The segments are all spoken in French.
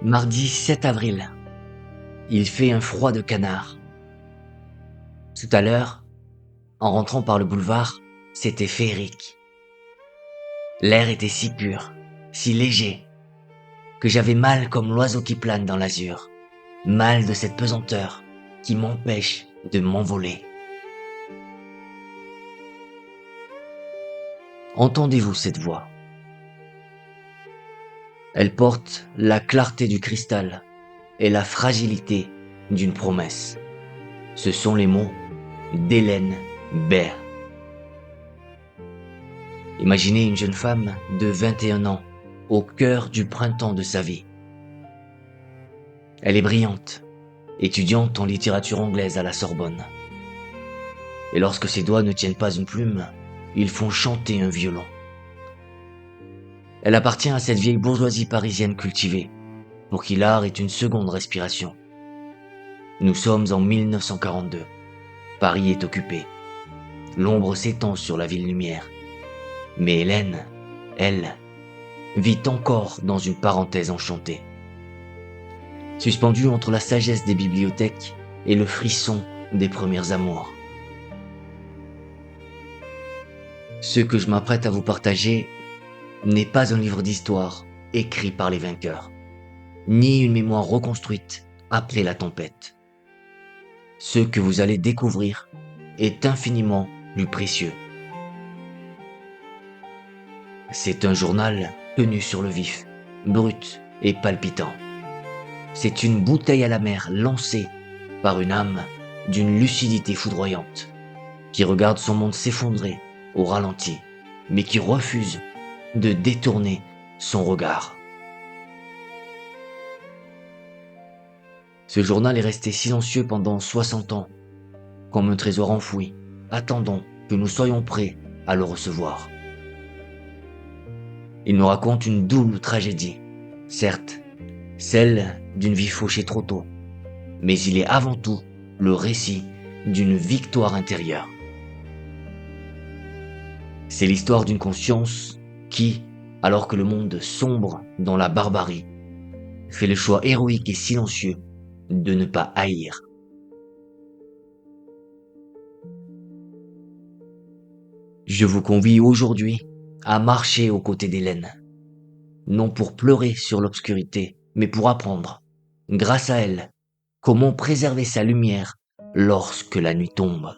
Mardi 7 avril. Il fait un froid de canard. Tout à l'heure, en rentrant par le boulevard, c'était féerique. L'air était si pur, si léger, que j'avais mal comme l'oiseau qui plane dans l'azur. Mal de cette pesanteur qui m'empêche de m'envoler. Entendez-vous cette voix? Elle porte la clarté du cristal et la fragilité d'une promesse. Ce sont les mots d'Hélène Baird. Imaginez une jeune femme de 21 ans au cœur du printemps de sa vie. Elle est brillante, étudiante en littérature anglaise à la Sorbonne. Et lorsque ses doigts ne tiennent pas une plume, ils font chanter un violon. Elle appartient à cette vieille bourgeoisie parisienne cultivée, pour qui l'art est une seconde respiration. Nous sommes en 1942. Paris est occupé. L'ombre s'étend sur la ville lumière. Mais Hélène, elle, vit encore dans une parenthèse enchantée. Suspendue entre la sagesse des bibliothèques et le frisson des premiers amours. Ce que je m'apprête à vous partager n'est pas un livre d'histoire écrit par les vainqueurs, ni une mémoire reconstruite après la tempête. Ce que vous allez découvrir est infiniment plus précieux. C'est un journal tenu sur le vif, brut et palpitant. C'est une bouteille à la mer lancée par une âme d'une lucidité foudroyante, qui regarde son monde s'effondrer au ralenti, mais qui refuse de détourner son regard. Ce journal est resté silencieux pendant 60 ans, comme un trésor enfoui, attendant que nous soyons prêts à le recevoir. Il nous raconte une double tragédie, certes, celle d'une vie fauchée trop tôt, mais il est avant tout le récit d'une victoire intérieure. C'est l'histoire d'une conscience qui, alors que le monde sombre dans la barbarie, fait le choix héroïque et silencieux de ne pas haïr. Je vous convie aujourd'hui à marcher aux côtés d'Hélène, non pour pleurer sur l'obscurité, mais pour apprendre, grâce à elle, comment préserver sa lumière lorsque la nuit tombe.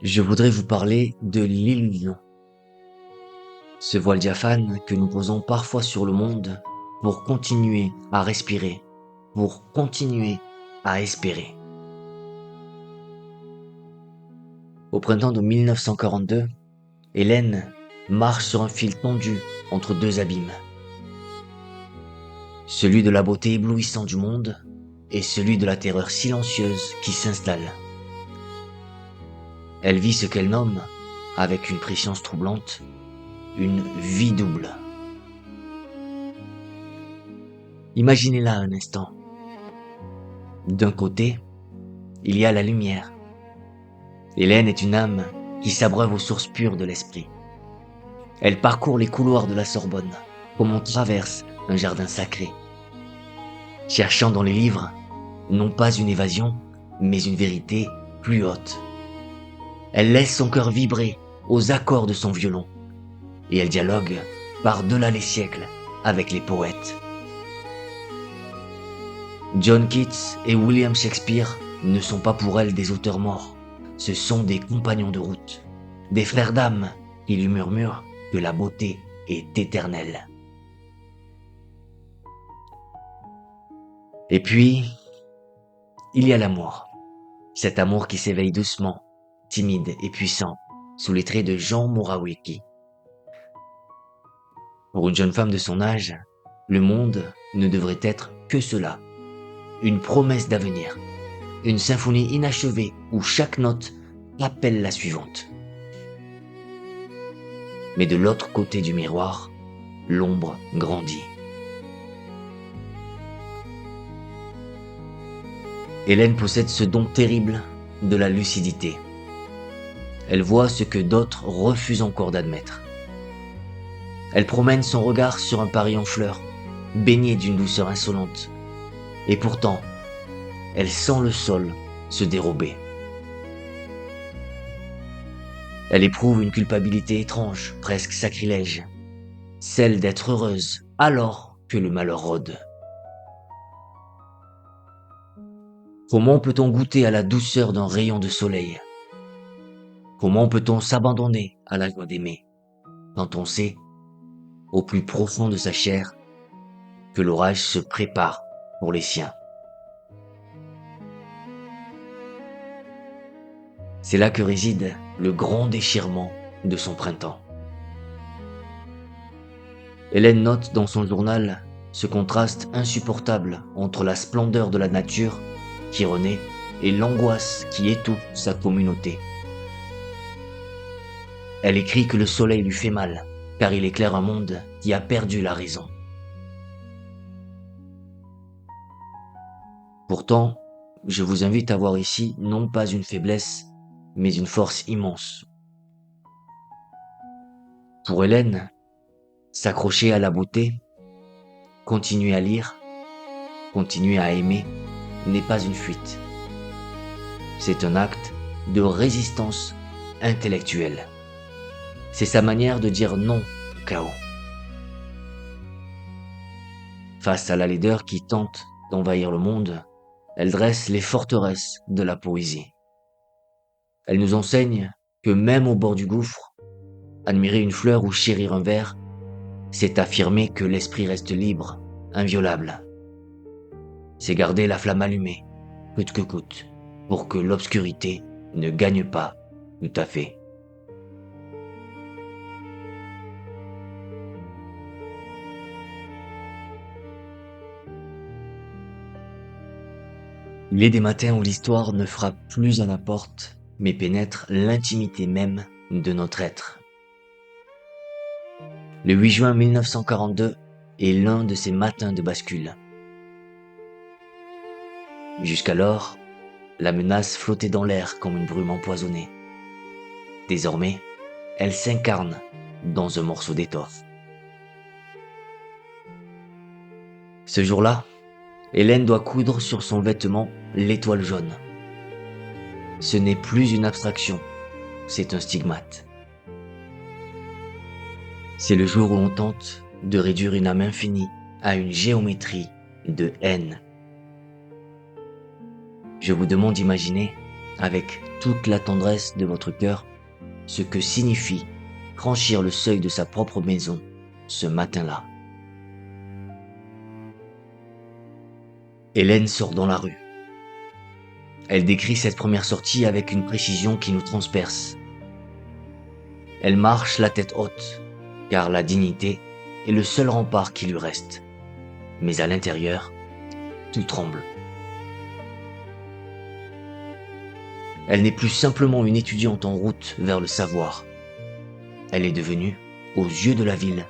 Je voudrais vous parler de l'illusion. Ce voile diaphane que nous posons parfois sur le monde pour continuer à respirer, pour continuer à espérer. Au printemps de 1942, Hélène marche sur un fil tendu entre deux abîmes. Celui de la beauté éblouissante du monde et celui de la terreur silencieuse qui s'installe. Elle vit ce qu'elle nomme, avec une préscience troublante, une vie double. Imaginez-la un instant. D'un côté, il y a la lumière. Hélène est une âme qui s'abreuve aux sources pures de l'esprit. Elle parcourt les couloirs de la Sorbonne, comme on traverse un jardin sacré, cherchant dans les livres, non pas une évasion, mais une vérité plus haute. Elle laisse son cœur vibrer aux accords de son violon, et elle dialogue par-delà les siècles avec les poètes. John Keats et William Shakespeare ne sont pas pour elle des auteurs morts, ce sont des compagnons de route, des frères d'âme qui lui murmurent que la beauté est éternelle. Et puis, il y a l'amour, cet amour qui s'éveille doucement, timide et puissant, sous les traits de Jean Morawiecki. Pour une jeune femme de son âge, le monde ne devrait être que cela, une promesse d'avenir, une symphonie inachevée où chaque note appelle la suivante. Mais de l'autre côté du miroir, l'ombre grandit. Hélène possède ce don terrible de la lucidité. Elle voit ce que d'autres refusent encore d'admettre. Elle promène son regard sur un Paris en fleurs, baigné d'une douceur insolente. Et pourtant, elle sent le sol se dérober. Elle éprouve une culpabilité étrange, presque sacrilège, celle d'être heureuse alors que le malheur rôde. Comment peut-on goûter à la douceur d'un rayon de soleil? Comment peut-on s'abandonner à la joie d'aimer quand on sait, au plus profond de sa chair, que l'orage se prépare pour les siens? C'est là que réside le grand déchirement de son printemps. Hélène note dans son journal ce contraste insupportable entre la splendeur de la nature qui renaît et l'angoisse qui étouffe sa communauté. Elle écrit que le soleil lui fait mal, car il éclaire un monde qui a perdu la raison. Pourtant, je vous invite à voir ici non pas une faiblesse, mais une force immense. Pour Hélène, s'accrocher à la beauté, continuer à lire, continuer à aimer, n'est pas une fuite. C'est un acte de résistance intellectuelle. C'est sa manière de dire non au chaos. Face à la laideur qui tente d'envahir le monde, elle dresse les forteresses de la poésie. Elle nous enseigne que même au bord du gouffre, admirer une fleur ou chérir un vers, c'est affirmer que l'esprit reste libre, inviolable. C'est garder la flamme allumée, coûte que coûte, pour que l'obscurité ne gagne pas tout à fait. Il est des matins où l'histoire ne frappe plus à la porte, mais pénètre l'intimité même de notre être. Le 8 juin 1942 est l'un de ces matins de bascule. Jusqu'alors, la menace flottait dans l'air comme une brume empoisonnée. Désormais, elle s'incarne dans un morceau d'étoffe. Ce jour-là, Hélène doit coudre sur son vêtement l'étoile jaune. Ce n'est plus une abstraction, c'est un stigmate. C'est le jour où l'on tente de réduire une âme infinie à une géométrie de haine. Je vous demande d'imaginer, avec toute la tendresse de votre cœur, ce que signifie franchir le seuil de sa propre maison ce matin-là. Hélène sort dans la rue. Elle décrit cette première sortie avec une précision qui nous transperce. Elle marche la tête haute, car la dignité est le seul rempart qui lui reste. Mais à l'intérieur, tout tremble. Elle n'est plus simplement une étudiante en route vers le savoir. Elle est devenue, aux yeux de la ville,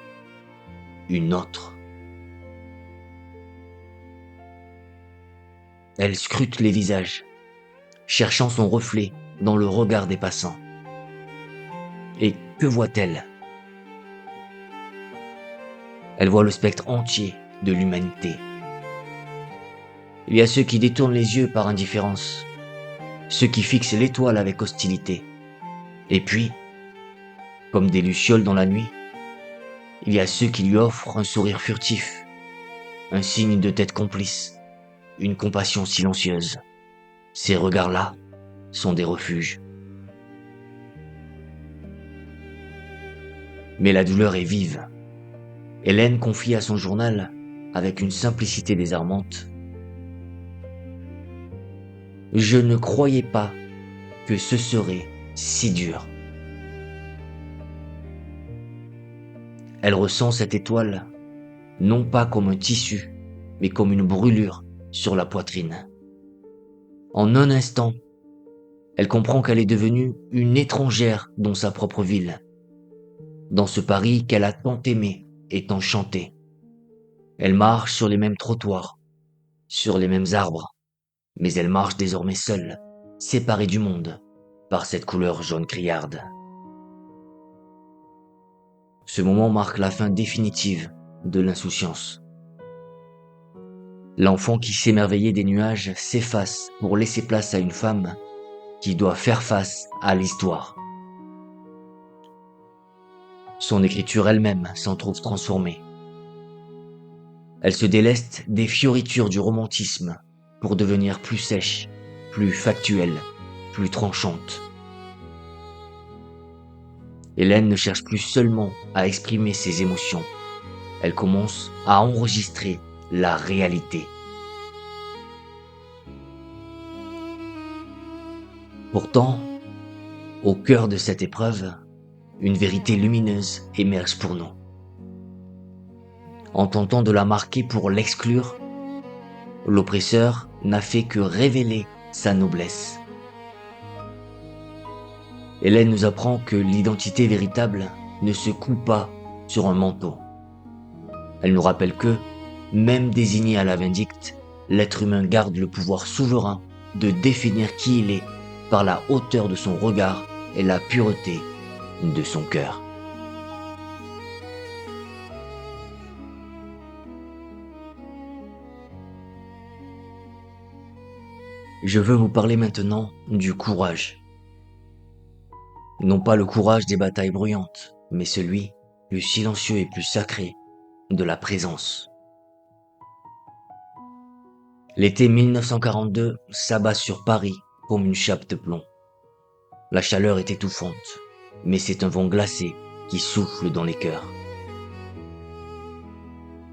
une autre. Elle scrute les visages, cherchant son reflet dans le regard des passants. Et que voit-elle? Elle voit le spectre entier de l'humanité. Il y a ceux qui détournent les yeux par indifférence, ceux qui fixent l'étoile avec hostilité. Et puis, comme des lucioles dans la nuit, il y a ceux qui lui offrent un sourire furtif, un signe de tête complice, une compassion silencieuse. Ces regards-là sont des refuges. Mais la douleur est vive. Hélène confie à son journal, avec une simplicité désarmante: « Je ne croyais pas que ce serait si dur. » Elle ressent cette étoile, non pas comme un tissu, mais comme une brûlure sur la poitrine. En un instant, elle comprend qu'elle est devenue une étrangère dans sa propre ville, dans ce Paris qu'elle a tant aimé et tant chanté. Elle marche sur les mêmes trottoirs, sur les mêmes arbres, mais elle marche désormais seule, séparée du monde, par cette couleur jaune criarde. Ce moment marque la fin définitive de l'insouciance. L'enfant qui s'émerveillait des nuages s'efface pour laisser place à une femme qui doit faire face à l'histoire. Son écriture elle-même s'en trouve transformée. Elle se déleste des fioritures du romantisme pour devenir plus sèche, plus factuelle, plus tranchante. Hélène ne cherche plus seulement à exprimer ses émotions, elle commence à enregistrer la réalité. Pourtant, au cœur de cette épreuve, une vérité lumineuse émerge pour nous. En tentant de la marquer pour l'exclure, l'oppresseur n'a fait que révéler sa noblesse. Hélène nous apprend que l'identité véritable ne se coud pas sur un manteau. Elle nous rappelle que, même désigné à la vindicte, l'être humain garde le pouvoir souverain de définir qui il est par la hauteur de son regard et la pureté de son cœur. Je veux vous parler maintenant du courage. Non pas le courage des batailles bruyantes, mais celui, plus silencieux et plus sacré, de la présence. L'été 1942 s'abat sur Paris comme une chape de plomb. La chaleur est étouffante, mais c'est un vent glacé qui souffle dans les cœurs.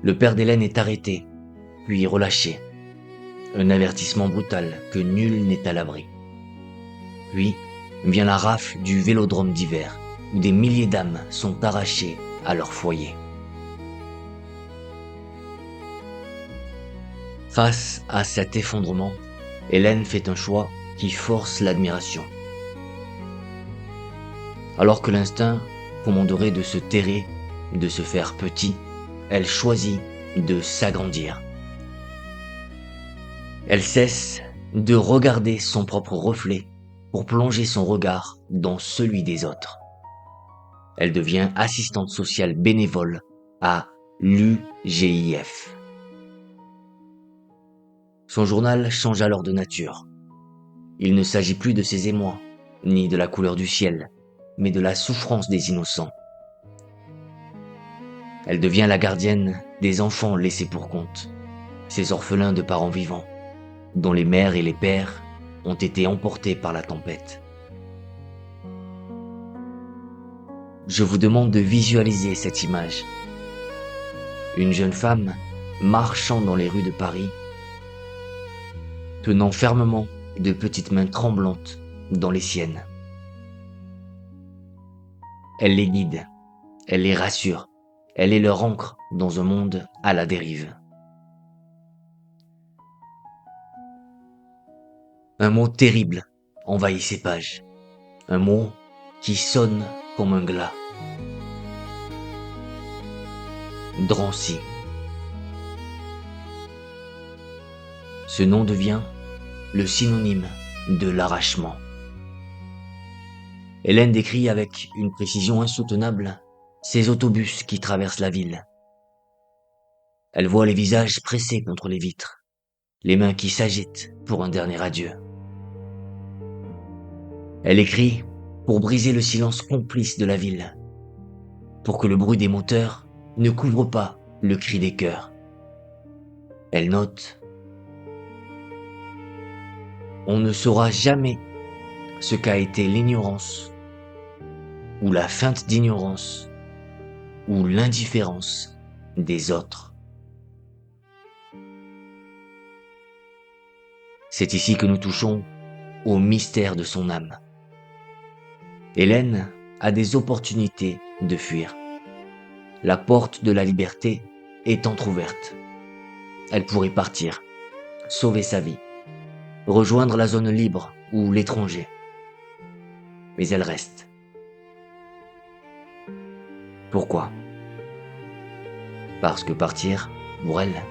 Le père d'Hélène est arrêté, puis relâché. Un avertissement brutal que nul n'est à l'abri. Puis vient la rafle du vélodrome d'hiver, où des milliers d'âmes sont arrachées à leur foyer. Face à cet effondrement, Hélène fait un choix qui force l'admiration. Alors que l'instinct commanderait de se terrer, de se faire petit, elle choisit de s'agrandir. Elle cesse de regarder son propre reflet pour plonger son regard dans celui des autres. Elle devient assistante sociale bénévole à l'UGIF. Son journal change alors de nature. Il ne s'agit plus de ses émois, ni de la couleur du ciel, mais de la souffrance des innocents. Elle devient la gardienne des enfants laissés pour compte, ces orphelins de parents vivants, dont les mères et les pères ont été emportés par la tempête. Je vous demande de visualiser cette image. Une jeune femme marchant dans les rues de Paris, tenant fermement de petites mains tremblantes dans les siennes. Elle les guide, elle les rassure, elle est leur ancre dans un monde à la dérive. Un mot terrible envahit ces pages, un mot qui sonne comme un glas. Drancy. Ce nom devient le synonyme de l'arrachement. Hélène décrit avec une précision insoutenable ces autobus qui traversent la ville. Elle voit les visages pressés contre les vitres, les mains qui s'agitent pour un dernier adieu. Elle écrit pour briser le silence complice de la ville, pour que le bruit des moteurs ne couvre pas le cri des cœurs. Elle note: on ne saura jamais ce qu'a été l'ignorance, ou la feinte d'ignorance, ou l'indifférence des autres. C'est ici que nous touchons au mystère de son âme. Hélène a des opportunités de fuir. La porte de la liberté est entr'ouverte. Elle pourrait partir, sauver sa vie, rejoindre la zone libre ou l'étranger. Mais elle reste. Pourquoi? Parce que partir, pour elle,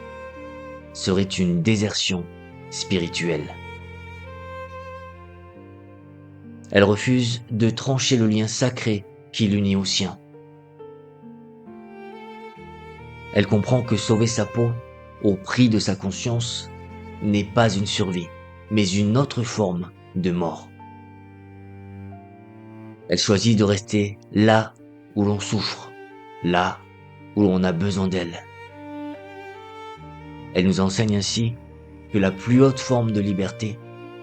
serait une désertion spirituelle. Elle refuse de trancher le lien sacré qui l'unit au sien. Elle comprend que sauver sa peau, au prix de sa conscience, n'est pas une survie, mais une autre forme de mort. Elle choisit de rester là où l'on souffre, là où l'on a besoin d'elle. Elle nous enseigne ainsi que la plus haute forme de liberté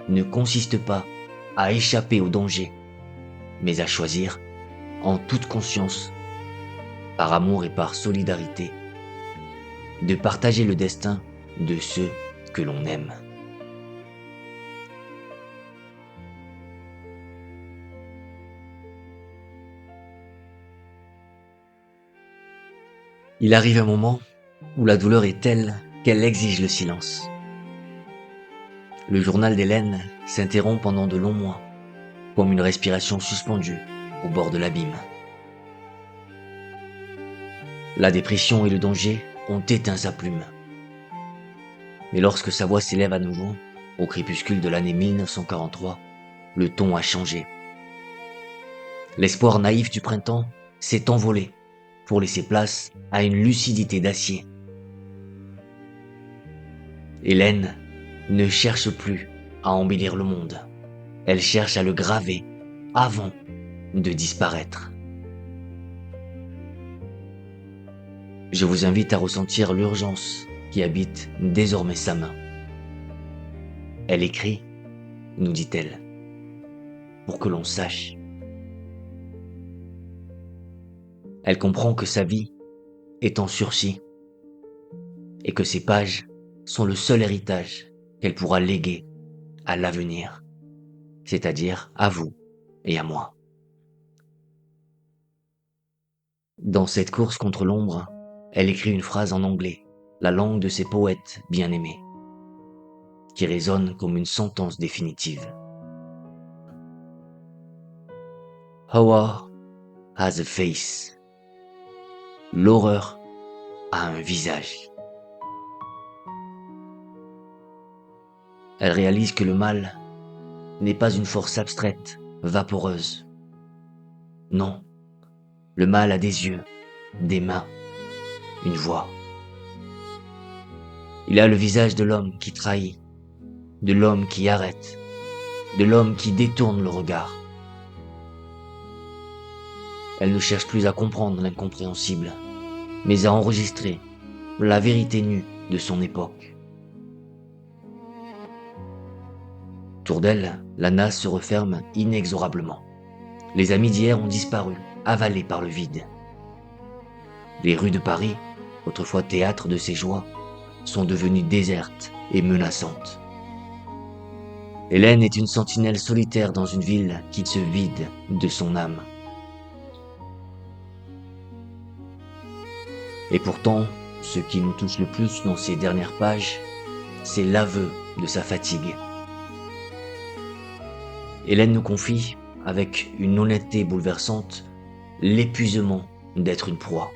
ne consiste pas à échapper au danger, mais à choisir, en toute conscience, par amour et par solidarité, de partager le destin de ceux que l'on aime. Il arrive un moment où la douleur est telle qu'elle exige le silence. Le journal d'Hélène s'interrompt pendant de longs mois, comme une respiration suspendue au bord de l'abîme. La dépression et le danger ont éteint sa plume. Mais lorsque sa voix s'élève à nouveau, au crépuscule de l'année 1943, le ton a changé. L'espoir naïf du printemps s'est envolé pour laisser place à une lucidité d'acier. Hélène ne cherche plus à embellir le monde. Elle cherche à le graver avant de disparaître. Je vous invite à ressentir l'urgence qui habite désormais sa main. Elle écrit, nous dit-elle, pour que l'on sache. Elle comprend que sa vie est en sursis et que ses pages sont le seul héritage qu'elle pourra léguer à l'avenir, c'est-à-dire à vous et à moi. Dans cette course contre l'ombre, elle écrit une phrase en anglais, la langue de ses poètes bien-aimés, qui résonne comme une sentence définitive. Horror has a face. L'horreur a un visage. Elle réalise que le mal n'est pas une force abstraite, vaporeuse. Non, le mal a des yeux, des mains, une voix. Il a le visage de l'homme qui trahit, de l'homme qui arrête, de l'homme qui détourne le regard. Elle ne cherche plus à comprendre l'incompréhensible, mais à enregistrer la vérité nue de son époque. Autour d'elle, la nasse se referme inexorablement. Les amis d'hier ont disparu, avalés par le vide. Les rues de Paris, autrefois théâtre de ses joies, sont devenues désertes et menaçantes. Hélène est une sentinelle solitaire dans une ville qui se vide de son âme. Et pourtant, ce qui nous touche le plus dans ces dernières pages, c'est l'aveu de sa fatigue. Hélène nous confie, avec une honnêteté bouleversante, l'épuisement d'être une proie.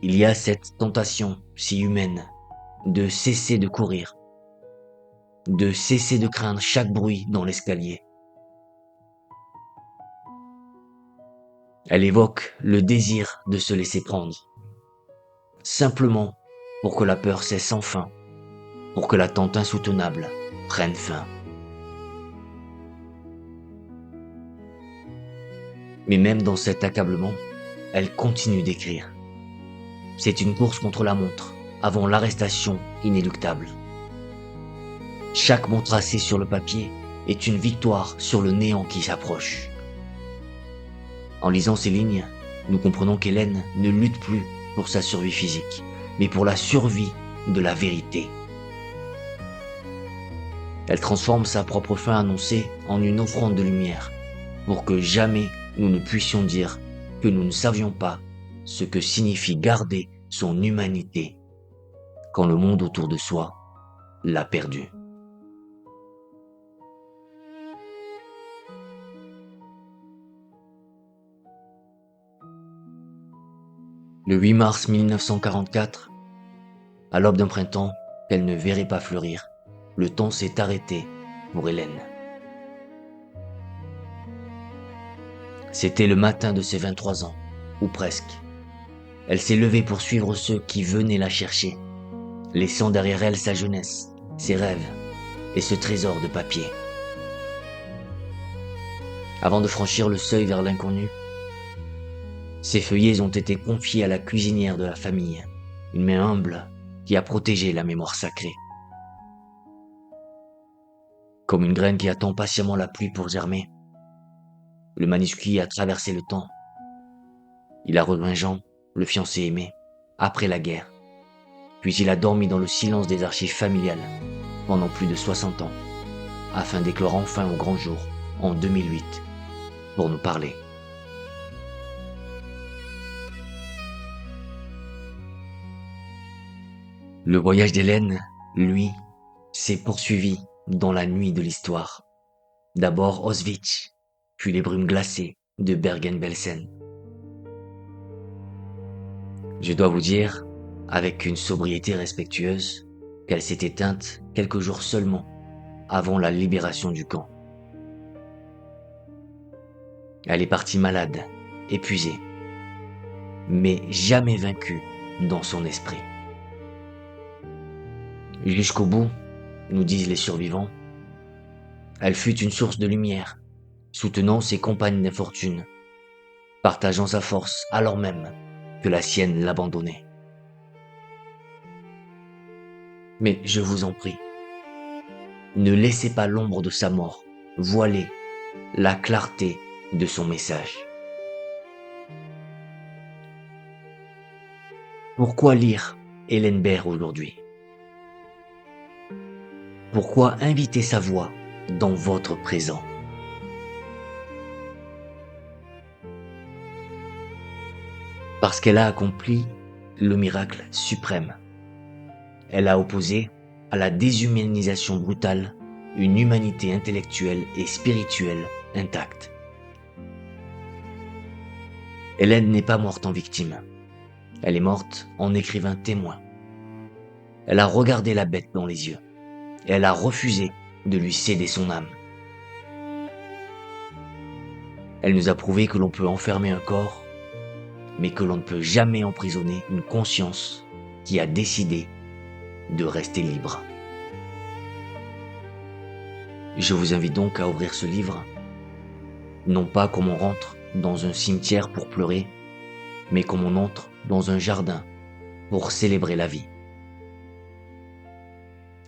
Il y a cette tentation si humaine de cesser de courir, de cesser de craindre chaque bruit dans l'escalier. Elle évoque le désir de se laisser prendre, simplement pour que la peur cesse enfin, pour que l'attente insoutenable prenne fin. Mais même dans cet accablement, elle continue d'écrire. C'est une course contre la montre, avant l'arrestation inéluctable. Chaque mot tracé sur le papier est une victoire sur le néant qui s'approche. En lisant ces lignes, nous comprenons qu'Hélène ne lutte plus pour sa survie physique, mais pour la survie de la vérité. Elle transforme sa propre fin annoncée en une offrande de lumière, pour que jamais nous ne puissions dire que nous ne savions pas ce que signifie garder son humanité quand le monde autour de soi l'a perdu. Le 8 mars 1944, à l'aube d'un printemps qu'elle ne verrait pas fleurir, le temps s'est arrêté pour Hélène. C'était le matin de ses 23 ans, ou presque. Elle s'est levée pour suivre ceux qui venaient la chercher, laissant derrière elle sa jeunesse, ses rêves et ce trésor de papier. Avant de franchir le seuil vers l'inconnu, ces feuillets ont été confiés à la cuisinière de la famille, une main humble qui a protégé la mémoire sacrée. Comme une graine qui attend patiemment la pluie pour germer, le manuscrit a traversé le temps. Il a rejoint Jean, le fiancé aimé, après la guerre. Puis il a dormi dans le silence des archives familiales pendant plus de 60 ans, afin d'éclore enfin au grand jour, en 2008, pour nous parler. Le voyage d'Hélène, lui, s'est poursuivi dans la nuit de l'histoire. D'abord Auschwitz, puis les brumes glacées de Bergen-Belsen. Je dois vous dire, avec une sobriété respectueuse, qu'elle s'est éteinte quelques jours seulement avant la libération du camp. Elle est partie malade, épuisée, mais jamais vaincue dans son esprit. Jusqu'au bout, nous disent les survivants, elle fut une source de lumière, soutenant ses compagnes d'infortune, partageant sa force alors même que la sienne l'abandonnait. Mais je vous en prie, ne laissez pas l'ombre de sa mort voiler la clarté de son message. Pourquoi lire Hélène Baird aujourd'hui? Pourquoi inviter sa voix dans votre présent? Parce qu'elle a accompli le miracle suprême. Elle a opposé à la déshumanisation brutale une humanité intellectuelle et spirituelle intacte. Hélène n'est pas morte en victime. Elle est morte en écrivain témoin. Elle a regardé la bête dans les yeux et elle a refusé de lui céder son âme. Elle nous a prouvé que l'on peut enfermer un corps, mais que l'on ne peut jamais emprisonner une conscience qui a décidé de rester libre. Je vous invite donc à ouvrir ce livre, non pas comme on rentre dans un cimetière pour pleurer, mais comme on entre dans un jardin pour célébrer la vie.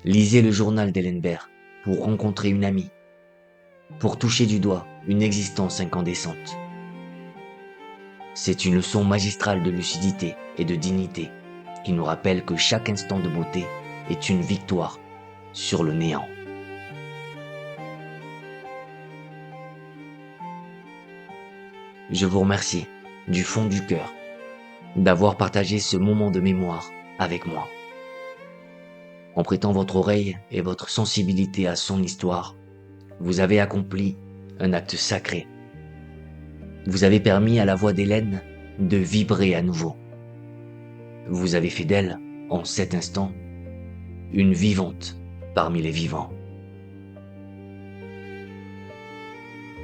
Lisez le journal d'Hélène Baird pour rencontrer une amie, pour toucher du doigt une existence incandescente. C'est une leçon magistrale de lucidité et de dignité qui nous rappelle que chaque instant de beauté est une victoire sur le néant. Je vous remercie du fond du cœur d'avoir partagé ce moment de mémoire avec moi. En prêtant votre oreille et votre sensibilité à son histoire, vous avez accompli un acte sacré. Vous avez permis à la voix d'Hélène de vibrer à nouveau. Vous avez fait d'elle, en cet instant, une vivante parmi les vivants.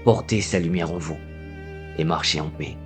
Portez sa lumière en vous et marchez en paix.